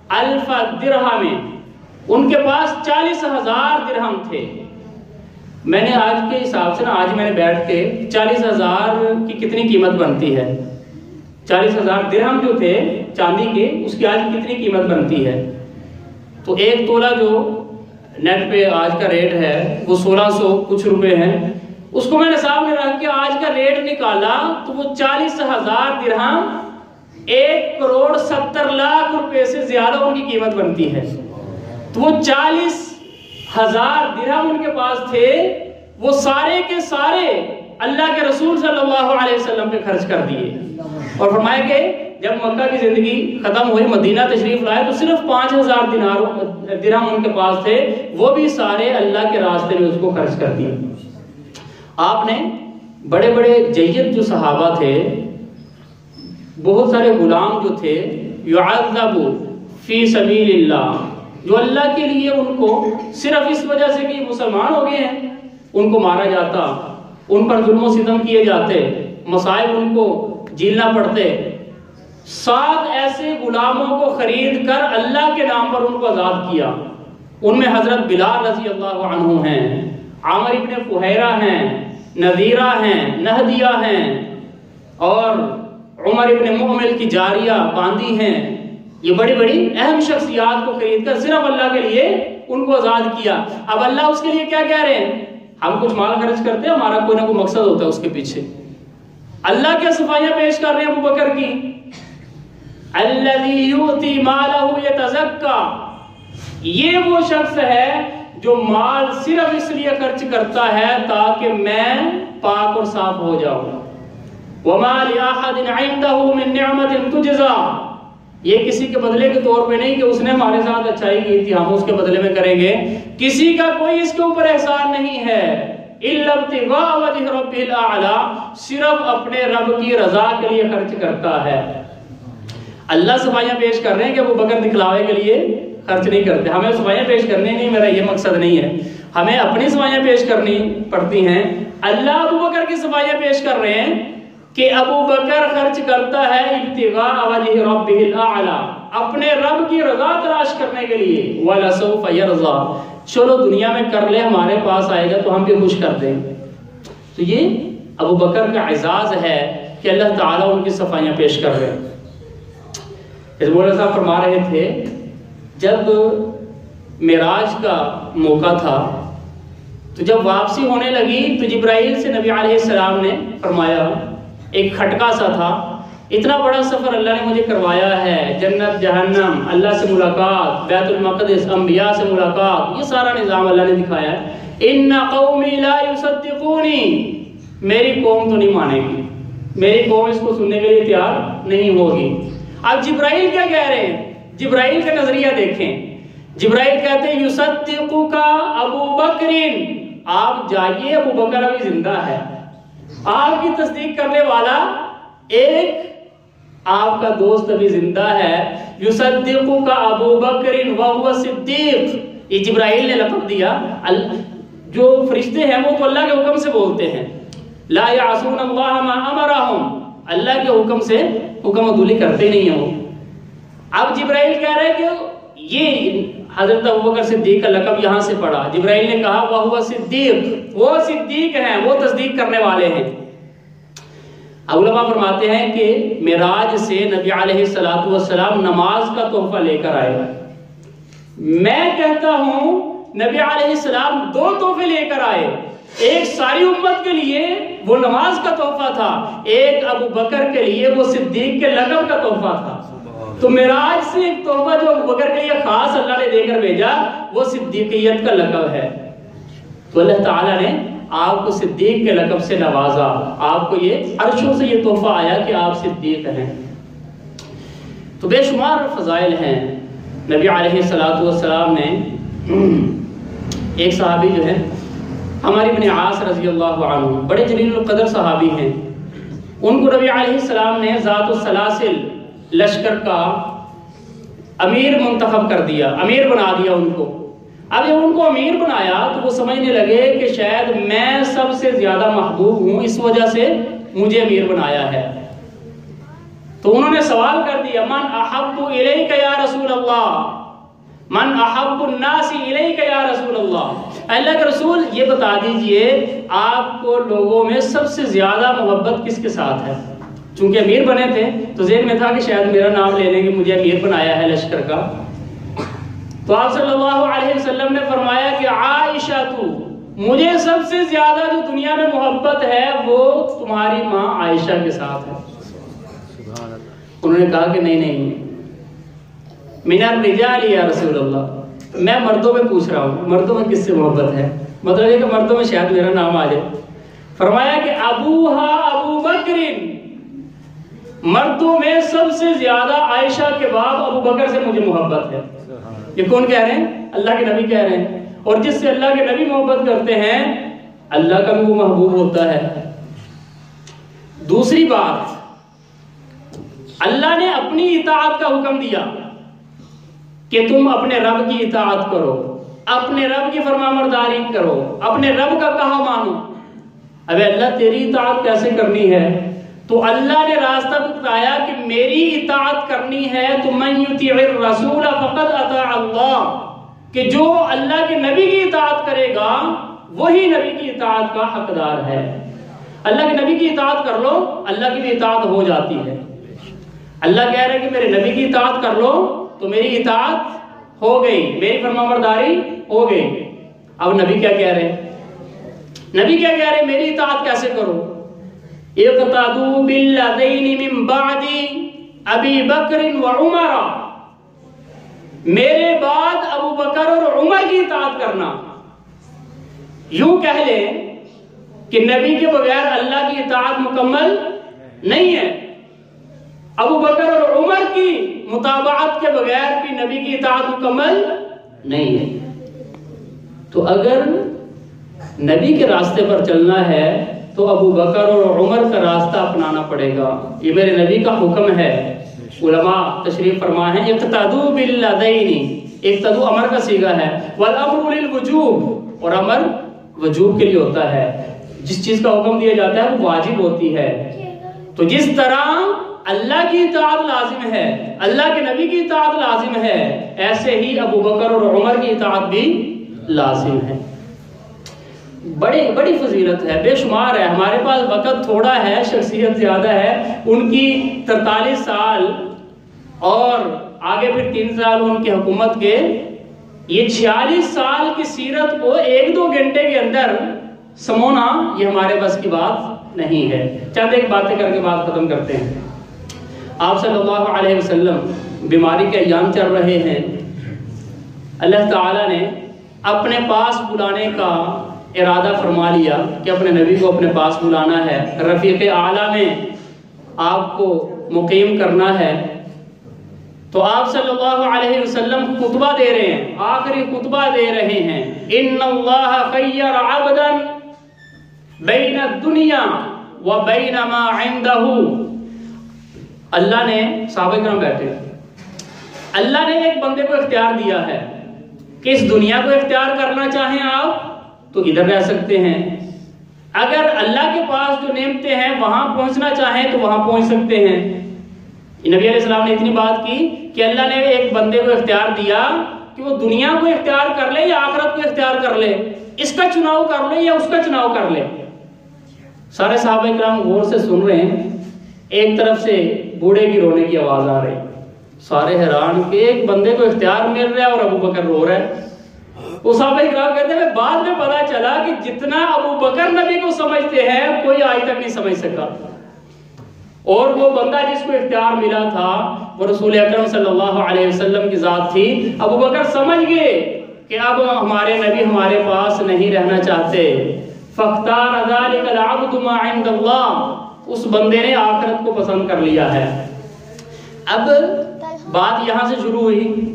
40,000 درہم، ان کے پاس 40,000 درہم تھے۔ میں نے آج کے حساب سے نا، آج میں نے بیٹھ کے 40,000 کی کتنی قیمت بنتی ہے، 40,000 درہم جو تھے چاندی کے، اس کی آج کتنی قیمت بنتی ہے؟ تو ایک تولہ جو نیٹ پہ آج کا ریٹ ہے وہ 1600 کچھ روپے ہیں، اس کو میں نے سامنے رکھ کے آج کا ریٹ نکالا تو وہ 40,000 درہم 1,70,00,000 روپے سے زیادہ ان کی قیمت بنتی ہے۔ تو وہ 40,000 درہم ان کے پاس تھے، وہ سارے کے سارے اللہ کے رسول صلی اللہ علیہ وسلم پہ خرچ کر دیے۔ اور فرمایا کہ جب مکہ کی زندگی ختم ہوئی، مدینہ تشریف لائے، تو صرف 5,000 درہم ان کے پاس تھے، وہ بھی سارے اللہ کے راستے میں اس کو خرچ کر دیے۔ آپ نے بڑے بڑے جید جو صحابہ تھے، بہت سارے غلام جو تھے، یعذب فی سبیل اللہ، جو اللہ کے لیے ان کو صرف اس وجہ سے کہ مسلمان ہو گئے ہیں ان کو مارا جاتا، ان پر ظلم و ستم کیے جاتے، مصائب ان کو جھیلنا پڑتے۔ 7 ایسے غلاموں کو خرید کر اللہ کے نام پر ان کو آزاد کیا۔ ان میں حضرت بلال رضی اللہ عنہ ہیں، عامر ابن فہیرہ ہیں، نذیرہ ہیں، نہدیہ ہیں، اور عمر ابن مؤمل کی جاریہ باندی ہیں۔ یہ بڑی بڑی اہم شخصیات کو خرید کر صرف اللہ کے لیے ان کو آزاد کیا۔ اب اللہ اس کے لیے کیا کہہ رہے ہیں؟ ہم کچھ مال خرچ کرتے ہیں، ہمارا کوئی نہ کوئی مقصد ہوتا ہے اس کے پیچھے۔ اللہ کیا صفائیاں پیش کر رہے ہیں ابو بکر کی؟ الذی یؤتی مالہ یتزکا، یہ وہ شخص ہے جو مال صرف اس لیے خرچ کرتا ہے تاکہ میں پاک اور صاف ہو جاؤں۔ وما لأحد عنده من نعمت تجزا، یہ کسی کے بدلے کے طور پہ نہیں کہ اس نے ہمارے ساتھ اچھائی کی تھی ہم اس کے بدلے میں کریں گے، کسی کا کوئی اس کے اوپر احسان نہیں ہے، الا ابتغاء وجہ ربہ الاعلی، صرف اپنے رب کی رضا کے لیے خرچ کرتا ہے۔ اللہ صفائیاں پیش کر رہے ہیں کہ ابو بکر دکھلاوے کے لیے خرچ نہیں کرتے، ہمیں صفائیاں پیش کرنی نہیں، میرا یہ مقصد نہیں ہے، ہمیں اپنی صفائیاں پیش کرنی پڑتی ہیں۔ اللہ ابو بکر کی صفائیاں پیش کر رہے ہیں کہ ابو بکر خرچ کرتا ہے ابتغاء وجہ ربہ الاعلی، اپنے رب کی رضا تلاش کرنے کے لیے۔ وَلَسَوْفَ يَرْضَىٰ، چلو دنیا میں کر لے، ہمارے پاس آئے گا تو ہم بھی خوش کر دیں۔ تو یہ ابو بکر کا اعزاز ہے کہ اللہ تعالیٰ ان کی صفائیاں پیش کر رہے ہیں۔ مولانا صاحب فرما رہے تھے جب معراج کا موقع تھا تو جب واپسی ہونے لگی تو جبرائیل سے نبی علیہ السلام نے فرمایا، ایک کھٹکا سا تھا، اتنا بڑا سفر اللہ نے مجھے کروایا ہے، جنت جہنم، اللہ سے ملاقات، بیت المقدس، انبیاء سے ملاقات، یہ سارا نظام اللہ نے دکھایا ہے۔ ان قومی لا یصدقونی، میری قوم تو نہیں مانے گی، میری قوم اس کو سننے کے لیے تیار نہیں ہوگی۔ اب جبرائیل کیا کہہ رہے ہیں؟ جبرائیل کا نظریہ دیکھیں۔ جبرائیل کہتے ہیں یصدقک ابو بکر، آپ جائیے، ابو بکر ابھی زندہ ہے، آپ کی تصدیق کرنے والا ایک آپ کا دوست ابھی زندہ ہے۔ یصدقک ابو بکر وہو صدیق، یہ جبرائیل نے لقب دیا۔ جو فرشتے ہیں وہ تو اللہ کے حکم سے بولتے ہیں، لا یعصون اللہ ما امرہم، اللہ کے حکم سے حکم عدولی کرتے نہیں ہیں وہ۔ اب جبرائیل کہہ رہے کہ یہ حضرت ابوبکر صدیق کا لقب یہاں سے پڑا۔ جبرائیل نے کہا وہو صدیق، وہ صدیق ہیں، وہ تصدیق کرنے والے ہیں۔ علماء فرماتے ہیں کہ معراج سے نبی علیہ السلام نماز کا تحفہ لے کر آئے۔ میں کہتا ہوں نبی علیہ السلام دو تحفے لے کر آئے، ایک ساری امت کے لیے وہ نماز کا تحفہ تھا، ایک ابو بکر کے لیے وہ صدیق کے لقب کا تحفہ تھا۔ تو معراج سے ایک تحفہ جو ابو بکر کے لیے خاص اللہ نے دے کر بھیجا وہ صدیقیت کا لقب ہے۔ تو اللہ تعالیٰ نے آپ کو صدیق کے لقب سے نوازا، آپ کو یہ عرشوں سے یہ تحفہ آیا کہ آپ صدیق ہیں۔ تو بے شمار فضائل ہیں۔ نبی علیہ السلام نے ایک صحابی جو ہے ہماری ابن عاص رضی اللہ عنہ، بڑے جلیل القدر صحابی ہیں، ان کو نبی علیہ السلام نے ذات السلاسل لشکر کا امیر منتخب کر دیا، امیر بنا دیا ان کو۔ اب جب ان کو امیر بنایا تو وہ سمجھنے لگے کہ شاید میں سب سے زیادہ محبوب ہوں، اس وجہ سے مجھے امیر بنایا ہے۔ تو انہوں نے سوال کر دیا، من احب الیک یا رسول اللہ، من احب الناس الیک یا رسول اللہ، اللہ کے رسول یہ بتا دیجئے آپ کو لوگوں میں سب سے زیادہ محبت کس کے ساتھ ہے؟ چونکہ امیر بنے تھے تو ذہن میں تھا کہ شاید میرا نام لے لیں کہ مجھے امیر بنایا ہے لشکر کا۔ تو آپ صلی اللہ علیہ وسلم نے فرمایا کہ عائشہ تو، مجھے سب سے زیادہ جو دنیا میں محبت ہے وہ تمہاری ماں عائشہ کے ساتھ ہے۔ انہوں نے کہا کہ نہیں، من الرجال یا رسول اللہ، میں مردوں میں پوچھ رہا ہوں، مردوں میں کس سے محبت ہے؟ مطلب یہ کہ مردوں میں شاید میرا نام آ جائے۔ فرمایا کہ ابوہا ابو بکر، مردوں میں سب سے زیادہ عائشہ کے بعد ابو بکر سے مجھے محبت ہے۔ یہ کون کہہ رہے ہیں؟ اللہ کے نبی کہہ رہے ہیں، اور جس سے اللہ کے نبی محبت کرتے ہیں اللہ کا بھی وہ محبوب ہوتا ہے۔ دوسری بات، اللہ نے اپنی اطاعت کا حکم دیا کہ تم اپنے رب کی اطاعت کرو، اپنے رب کی فرمانبرداری کرو، اپنے رب کا کہا مانو۔ اب اللہ تیری اطاعت کیسے کرنی ہے؟ تو اللہ نے راستہ بتایا کہ میری اطاعت کرنی ہے تو من یطیع الرسول فقد اطاع اللہ، کہ جو اللہ کے نبی کی اطاعت کرے گا وہی نبی کی اطاعت کا حقدار ہے۔ اللہ کے نبی کی اطاعت کر لو، اللہ کی بھی اطاعت ہو جاتی ہے۔ اللہ کہہ رہے ہیں کہ میرے نبی کی اطاعت کر لو تو میری اطاعت ہو گئی، میری فرمانبرداری ہو گئی۔ اب نبی کیا کہہ رہے ہیں؟ نبی کیا کہہ رہے ہیں؟ میری اطاعت کیسے کرو؟ اقتدوا بالذین من بعد ابی بکر و عمر، میرے بعد ابو بکر اور عمر کی اطاعت کرنا۔ یوں کہہ لیں کہ نبی کے بغیر اللہ کی اطاعت مکمل نہیں ہے، ابو بکر اور عمر کی متابعت کے بغیر بھی نبی کی اطاعت مکمل نہیں ہے۔ تو اگر نبی کے راستے پر چلنا ہے تو ابو بکر اور عمر کا راستہ اپنانا پڑے گا، یہ میرے نبی کا حکم ہے۔ علماء تشریف فرما ہے اقتدوا بالذین، اقتدوا امر کا صیغہ ہے، والامر للوجوب، اور امر وجوب کے لیے ہوتا ہے، جس چیز کا حکم دیا جاتا ہے وہ واجب ہوتی ہے۔ تو جس طرح اللہ کی اطاعت لازم ہے، اللہ کے نبی کی اطاعت لازم ہے، ایسے ہی ابو بکر اور عمر کی اطاعت بھی لازم ہے۔ بڑی فضیلت ہے، بے شمار ہے. ہمارے پاس وقت تھوڑا ہے، شخصیت زیادہ ہے. ان کی 43 سال اور آگے پھر 3 سال ان کی حکومت کے، یہ 46 سال کی سیرت کو 1-2 گھنٹے کے اندر سمونا یہ ہمارے بس کی بات نہیں ہے. چند ایک باتیں کر کے بات ختم کرتے ہیں. آپ صلی اللہ علیہ وسلم بیماری کے ایام چل رہے ہیں. اللہ تعالیٰ نے اپنے پاس بلانے کا ارادہ فرما لیا کہ اپنے نبی کو اپنے پاس بلانا ہے، رفیق اعلیٰ میں آپ کو مقیم کرنا ہے. تو آپ صلی اللہ علیہ وسلم خطبہ دے رہے ہیں، آخری خطبہ دے رہے ہیں. ان اللہ خیر عبدا بین الدنیا و بین ما عندہ. اللہ نے، صحابہ کرام بیٹھے، اللہ نے ایک بندے کو اختیار دیا ہے کہ اس دنیا کو اختیار کرنا چاہیں آپ تو ادھر رہ سکتے ہیں، اگر اللہ کے پاس جو نعمتیں ہیں وہاں پہنچنا چاہیں تو وہاں پہنچ سکتے ہیں. نبی علیہ السلام نے اتنی بات کی کہ اللہ نے ایک بندے کو اختیار دیا کہ وہ دنیا کو اختیار کر لے یا آخرت کو اختیار کر لے، اس کا چناؤ کر لے یا اس کا چناؤ کر لے. سارے صحابہ کرام غور سے سن رہے ہیں. ایک طرف سے بوڑھے کی رونے کی آواز آ رہی، سارے حیران کہ ایک بندے کو اختیار مل رہا ہے اور ابو بکر رو رہا ہے. وہ صحابہ کرام کہتے ہیں بعد میں پتا چلا کہ جتنا ابو بکر نبی کو سمجھتے ہیں کوئی آج تک نہیں سمجھ سکا، اور وہ بندہ جس کو اختیار ملا تھا وہ رسول اکرم صلی اللہ علیہ وسلم کی ذات تھی. ابو بکر سمجھ گئے کہ اب ہمارے نبی ہمارے پاس نہیں رہنا چاہتے. فاختار ذلک العبد ما عند اللہ، اس بندے نے آخرت کو پسند کر لیا ہے. اب بات یہاں سے شروع ہوئی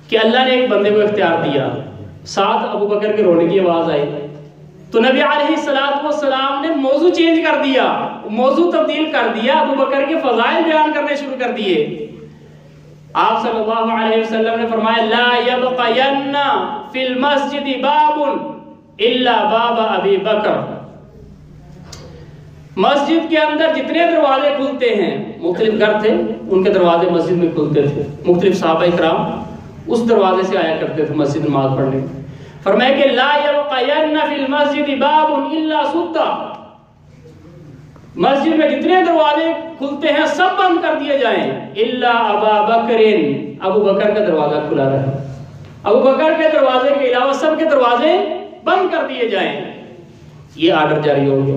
کہ اللہ نے ایک بندے کو اختیار دیا، ساتھ ابو بکر کے رونے کی آواز آئی. تو نبی علیہ السلام نے موضوع چینج کر دیا، موضوع تبدیل کر دیا، ابو بکر کے فضائل بیان کرنے شروع کر دیے. آپ صلی اللہ علیہ وسلم نے فرمایا لا یبقین فی المسجد باب الا باب ابی بکر. مسجد کے اندر جتنے دروازے کھلتے ہیں، مختلف گھر تھے ان کے دروازے مسجد میں کھلتے تھے، مختلف صحابہ کرام اس دروازے سے آیا کرتے تھے مسجد نماز پڑھنے. فرمایا کہ لا یبقین فی المسجد باب الا سدا، مسجد میں جتنے دروازے کھلتے ہیں سب بند کر دیے جائیں، الا ابا بکر، ابو بکر کا دروازہ کھلا رہے. ابو بکر کے دروازے کے علاوہ سب کے دروازے بند کر دیے جائیں. یہ آرڈر جاری ہو گیا.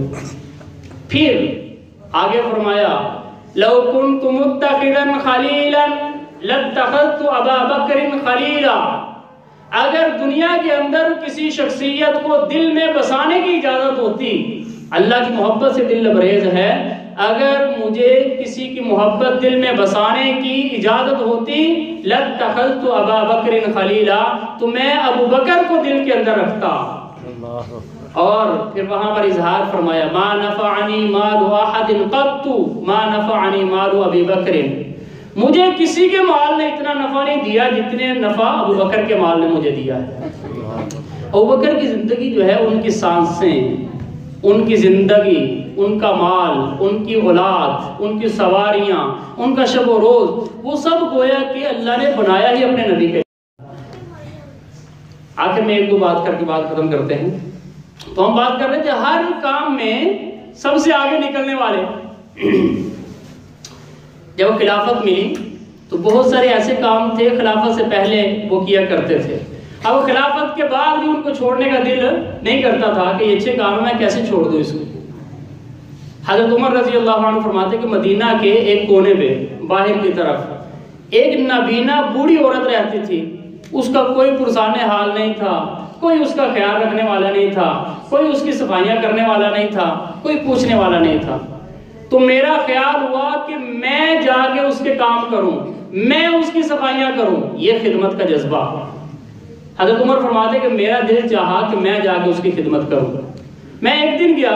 پھر آگے فرمایا لو کنت متخذا خلیلا لاتخذت ابا بکر خلیلا. اگر دنیا کے اندر کسی شخصیت کو دل میں بسانے کی اجازت ہوتی، اللہ کی محبت سے دل لبریز ہے، اگر مجھے کسی کی محبت دل میں بسانے کی اجازت ہوتی لاتخذت ابا بکر خلیلا، تو میں ابو بکر کو دل کے اندر رکھتا. اور پھر وہاں پر اظہار فرمایا ما نفعنی مال احد قط ما نفعنی مال ابی بکر. مجھے کسی کے مال نے اتنا نفع نہیں دیا جتنے نفع ابو بکر کے مال نے مجھے دیا ہے. ابو بکر کی زندگی جو ہے، ان کی سانسیں، ان کی زندگی، ان کا مال، ان کی اولاد، ان کی سواریاں، ان کا شب و روز، وہ سب گویا کہ اللہ نے بنایا ہی اپنے نبی کے. آخر میں ایک دو بات کر کے بات ختم کرتے ہیں. تو ہم بات کر رہے تھے ہر کام میں سب سے آگے نکلنے والے. جب خلافت ملی تو بہت سارے ایسے کام تھے خلافت سے پہلے وہ کیا کرتے تھے، اب خلافت کے بعد بھی ان کو چھوڑنے کا دل نہیں کرتا تھا کہ یہ اچھے کام میں کیسے چھوڑ دوں اس کو. حضرت عمر رضی اللہ عنہ فرماتے کہ مدینہ کے ایک کونے پہ باہر کی طرف ایک نابینا بوڑھی عورت رہتی تھی. اس کا کوئی پرسان حال نہیں تھا، کوئی اس کا خیال رکھنے والا نہیں تھا، کوئی اس کی صفائیاں کرنے والا نہیں تھا، کوئی پوچھنے والا نہیں تھا. تو میرا خیال ہوا کہ میں جا کے اس کے کام کروں، میں اس کی صفائیاں کروں. یہ خدمت کا جذبہ. حضرت عمر فرماتے کہ میرا دل چاہا کہ میں جا کے اس کی خدمت کروں. میں ایک دن گیا،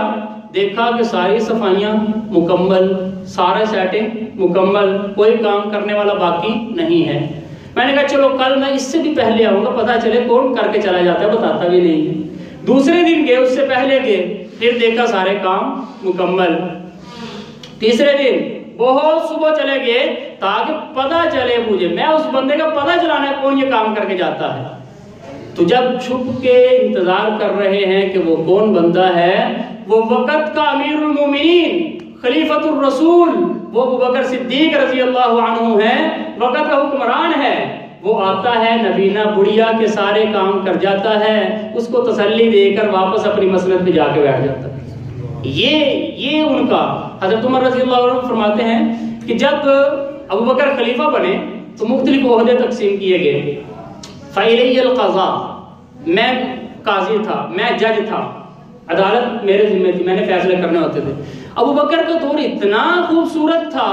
دیکھا کہ ساری صفائیاں مکمل، سارے سیٹنگ مکمل، کوئی کام کرنے والا باقی نہیں ہے. میں نے کہا چلو کل میں اس سے بھی پہلے آؤں گا، پتہ چلے کون کر کے چلا جاتا ہے، بتاتا بھی نہیں. دوسرے دن گئے، اس سے پہلے گئے، پھر دیکھا سارے کام مکمل. تیسرے دن بہت صبح چلے گئے تاکہ پتہ چلے مجھے، میں اس بندے کا پتہ چلانا ہے کون یہ کام کر کے جاتا ہے. تو جب چھپ کے انتظار کر رہے ہیں کہ وہ کون بندہ ہے، وہ وقت کا امیر المومنین خلیفۃ الرسول وہ ابو بکر صدیق رضی اللہ عنہ ہے، وقت کا حکمران ہے، وہ آتا ہے، نبینا بڑھیا کے سارے کام کر جاتا ہے، اس کو تسلی دے کر واپس اپنی مسند پہ جا کے بیٹھ جاتا ہے۔ یہ ان کا حضرت عمر رضی اللہ عنہ فرماتے ہیں کہ جب ابو بکر خلیفہ بنے تو مختلف عہدے تقسیم کیے گئے۔ فَإِلَيَّ الْقَضَاء، میں قاضی تھا، میں جج تھا، عدالت میرے ذمہ تھی، میں نے فیصلے کرنے ہوتے تھے۔ ابو بکر کا دور اتنا خوبصورت تھا،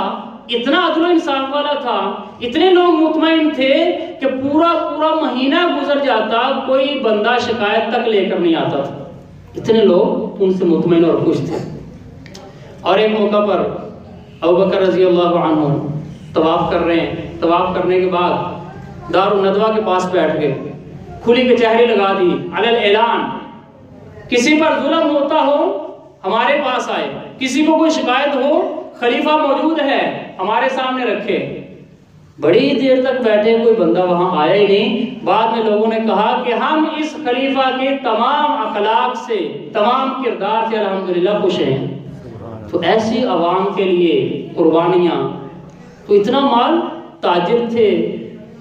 اتنا عدل و انصاف والا تھا، اتنے لوگ مطمئن تھے کہ پورا مہینہ گزر جاتا کوئی بندہ شکایت تک لے کر نہیں آتا تھا، اتنے لوگ ان سے مطمئن اور خوش تھے۔ اور ایک موقع پر ابو بکر رضی اللہ عنہ طواف کر رہے ہیں، طواف کرنے کے بعد دار الندوہ کے پاس بیٹھ گئے، کھلی کچہری لگا دی، علی الاعلان، کسی پر ظلم ہوتا ہو ہمارے پاس آئے، کسی کو کوئی شکایت ہو خلیفہ موجود ہے ہمارے سامنے رکھے۔ بڑی دیر تک بیٹھے، کوئی بندہ وہاں آیا ہی نہیں۔ بعد میں لوگوں نے کہا کہ ہم اس خلیفہ کے تمام اخلاق سے، تمام کردار سے الحمدللہ خوش ہیں۔ تو ایسی عوام کے لیے قربانیاں، تو اتنا مال، تاجر تھے،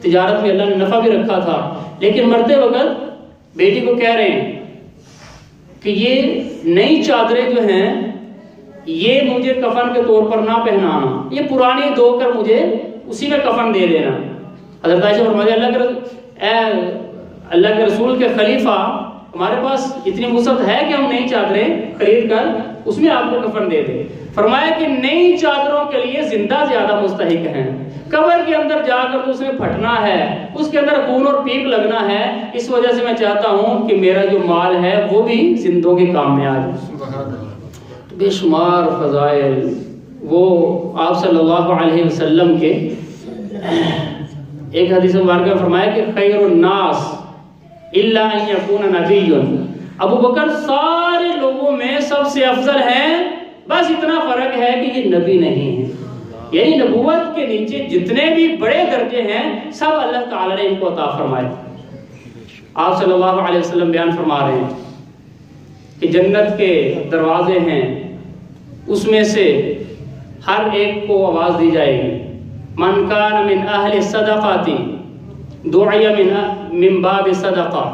تجارت میں اللہ نے نفع بھی رکھا تھا، لیکن مرتے وقت بیٹی کو کہہ رہے ہیں کہ یہ نئی چادریں جو ہیں یہ مجھے کفن کے طور پر نہ پہنانا، یہ پرانی دھو کر مجھے اسی میں کفن دے دینا۔ حضرت عائشہ فرماتے اللہ کے رسول کے خلیفہ، ہمارے پاس اتنی وسعت ہے کہ ہم نئی چادریں خرید کر اس میں آپ کو کفن دے دیں۔ فرمایا کہ نئی چادروں کے لیے زندہ زیادہ مستحق ہیں، قبر کے اندر جا کر تو اس میں پھٹنا ہے، اس کے اندر خون اور پیپ لگنا ہے، اس وجہ سے میں چاہتا ہوں کہ میرا جو مال ہے وہ بھی زندوں کے کام میں آ جائے۔ بے شمار فضائل وہ آپ صلی اللہ علیہ وسلم کے، ایک حدیث مبارکہ میں فرمایا کہ خیر الناس الا ان یکون نبی، ابو بکر سارے لوگوں میں سب سے افضل ہیں، بس اتنا فرق ہے کہ یہ نبی نہیں ہے، یعنی نبوت کے نیچے جتنے بھی بڑے درجے ہیں سب اللہ تعالی نے ان کو عطا فرمائے۔ آپ صلی اللہ علیہ وسلم بیان فرما رہے ہیں کہ جنت کے دروازے ہیں، اس میں سے ہر ایک کو آواز دی جائے گی، من کان من اہل الصدقات دعی من باب صدقہ،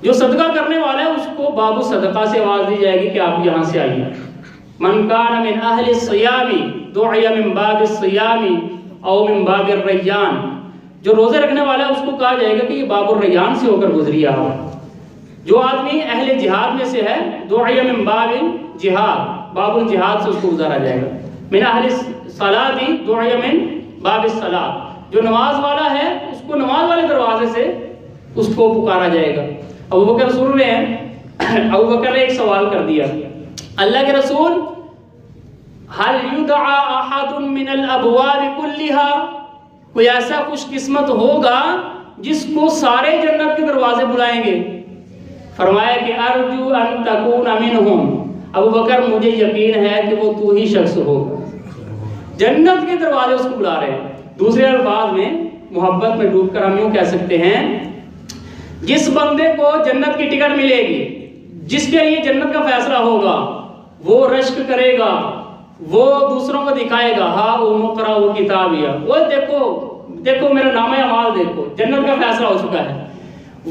جو صدقہ کرنے والا ہے اس کو باب صدقہ سے آواز دی جائے گی کہ آپ یہاں سے آئیے۔ من کان من اہل الصیام دعی من باب الصیام او من باب الریان، جو روزے رکھنے والا ہے اس کو کہا جائے گا کہ یہ باب الریان سے ہو کر گزری آپ۔ جو آدمی اہل جہاد میں سے ہے دعی من باب الجہاد، باب الجہاد سے اس کو گزارا جائے گا۔ من اہل الصلاۃ دعی من باب الصلاۃ، جو نماز والا ہے اس کو نماز والے دروازے سے اس کو پکارا جائے گا۔ ابو بکر رسول نے ابو بکر نے ایک سوال کر دیا، اللہ کے رسول هل يدعى احد من الابواب كلها، کوئی ایسا خوش قسمت ہوگا جس کو سارے جنت کے دروازے بلائیں گے؟ فرمایا کہ ارجو ان تکون منهم، ابو بکر مجھے یقین ہے کہ وہ تو ہی شخص ہوگا۔ جنت کے دروازے اس کو بلا رہے ہیں۔ دوسرے الفاظ میں محبت میں ڈوب کر ہم یوں کہہ سکتے ہیں، جس بندے کو جنت کی ٹکٹ ملے گی، جس کے لیے جنت کا فیصلہ ہوگا، وہ رشک کرے گا، وہ دوسروں کو دکھائے گا، ہاں اقرأ کتابیہ، وہ دیکھو میرا نامہ اعمال دیکھو، جنت کا فیصلہ ہو چکا ہے۔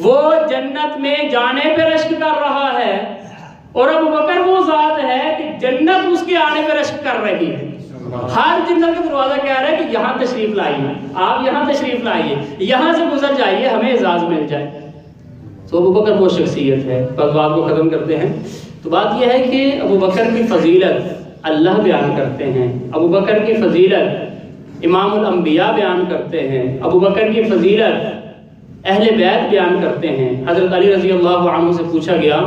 وہ جنت میں جانے پہ رشک کر رہا ہے، اور ابو بکر وہ ذات ہے کہ جنت اس کے آنے پہ رشک کر رہی ہے۔ ہر جنت کا دروازہ کہہ رہا ہے کہ یہاں تشریف لائیے، آپ یہاں تشریف لائیے، یہاں سے گزر جائیے، ہمیں اعزاز مل جائے۔ تو ابو بکر وہ شخصیت ہے۔ بس بات کو ختم کرتے ہیں، تو بات یہ ہے کہ ابو بکر کی فضیلت اللہ بیان کرتے ہیں، ابو بکر کی فضیلت امام الانبیاء بیان کرتے ہیں، ابو بکر کی فضیلت اہل بیت بیان کرتے ہیں۔ حضرت علی رضی اللہ عنہ سے پوچھا گیا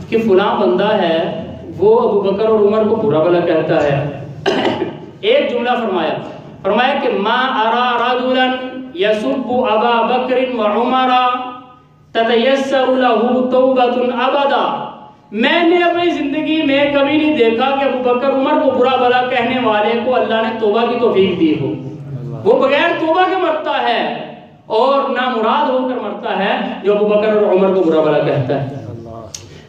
کہ فلاں بندہ ہے وہ ابو بکر اور عمر کو برا بھلا کہتا ہے، ایک جملہ فرمایا کہ ما ارا رجلا یسب ابا بکر وعمر تتیسر له توبۃ ابدا، میں نے اپنی زندگی میں کبھی نہیں دیکھا کہ ابو بکر عمر کو برا بھلا کہنے والے کو اللہ نے توبہ کی توفیق دی ہو۔ وہ بغیر توبہ کے مرتا ہے اور نامراد ہو کر مرتا ہے جو ابو بکر اور عمر کو برا بھلا کہتا ہے۔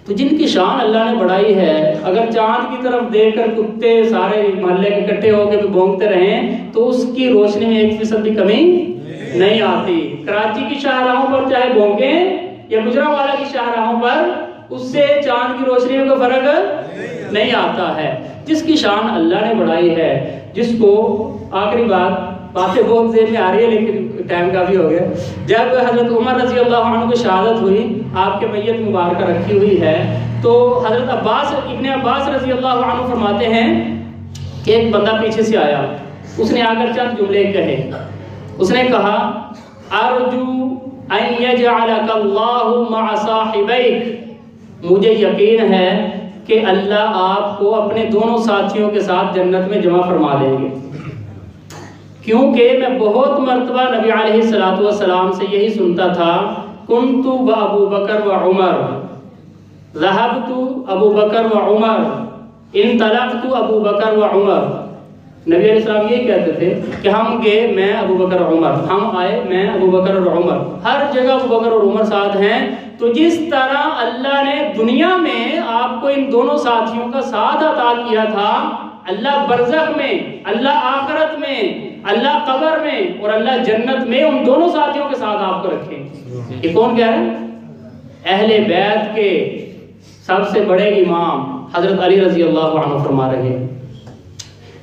تو جن کی شان اللہ نے بڑھائی ہے، اگر چاند کی طرف دیکھ کر کتے سارے محلے کے اکٹھے ہو کے بھی بھونکتے رہیں تو اس کی روشنی میں 1% بھی کمی نہیں آتی۔ کراچی کی شاہراہوں پر چاہے بھونکیں یا گجرانوالہ کی شاہراہوں پر، اس سے چاند کی روشنی میں کوئی فرق نہیں آتا ہے۔ جس کی شان اللہ نے بڑھائی ہے، جس کو آخری باتیں بہت ذہن میں آ رہی ہے لیکن ٹائم کافی ہو گیا۔ جب حضرت عمر رضی اللہ عنہ کو شہادت ہوئی، آپ کے میت مبارکہ رکھی ہوئی ہے، تو حضرت ابن عباس رضی اللہ عنہ فرماتے ہیں کہ ایک بندہ پیچھے سے آیا، اس نے آ کر چند جملے کہے۔ اس نے کہا ارجو ان یجعلک اللہ مع صاحبیک، مجھے یقین ہے کہ اللہ آپ کو اپنے دونوں ساتھیوں کے ساتھ جنت میں جمع فرما دیں گے، کیونکہ میں بہت مرتبہ نبی علیہ السلام سے یہی سنتا تھا، کنت ابو بکر و عمر، ذهبت ابو بکر و عمر، انطلقت ابو بکر و عمر۔ نبی علیہ السلام یہ کہتے تھے کہ ہم گئے، میں ابو بکر اور عمر، ہم آئے، میں ابو بکر اور عمر، ہر جگہ ابو بکر اور عمر ساتھ ہیں۔ تو جس طرح اللہ نے دنیا میں آپ کو ان دونوں ساتھیوں کا ساتھ عطا کیا تھا، اللہ برزخ میں، اللہ آخرت میں، اللہ قبر میں اور اللہ جنت میں ان دونوں ساتھیوں کے ساتھ آپ کو رکھیں۔ یہ کون کہہ رہے ہیں؟ اہل بیت کے سب سے بڑے امام حضرت علی رضی اللہ عنہ فرما رہے ہیں۔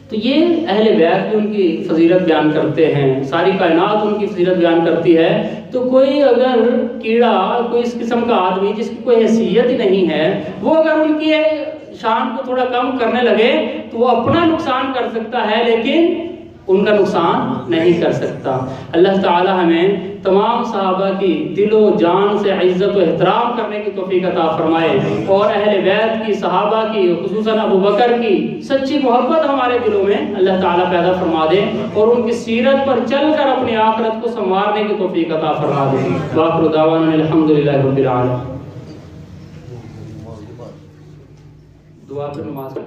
تو یہ اہل بیت بھی ان کی فضیلت بیان کرتے ہیں، ساری کائنات ان کی فضیلت بیان کرتی ہے۔ تو کوئی اگر کیڑا، کوئی اس قسم کا آدمی جس کی کوئی حیثیت ہی نہیں ہے، وہ اگر ان کی شان کو تھوڑا کم کرنے لگے تو وہ اپنا نقصان کر سکتا ہے لیکن ان کا نقصان نہیں کر سکتا۔ اللہ تعالی ہمیں تمام صحابہ کی دل و جان سے عزت و احترام کرنے کی توفیق عطا فرمائے، اور اہل بیت کی، صحابہ کی، خصوصاً ابو بکر کی سچی محبت ہمارے دلوں میں اللہ تعالی پیدا فرما دے، اور ان کی سیرت پر چل کر اپنی آخرت کو سنوارنے کی توفیق عطا فرما دے۔ وآخر دعوانا الحمدللہ رب العالمین۔ دعا پھر نماز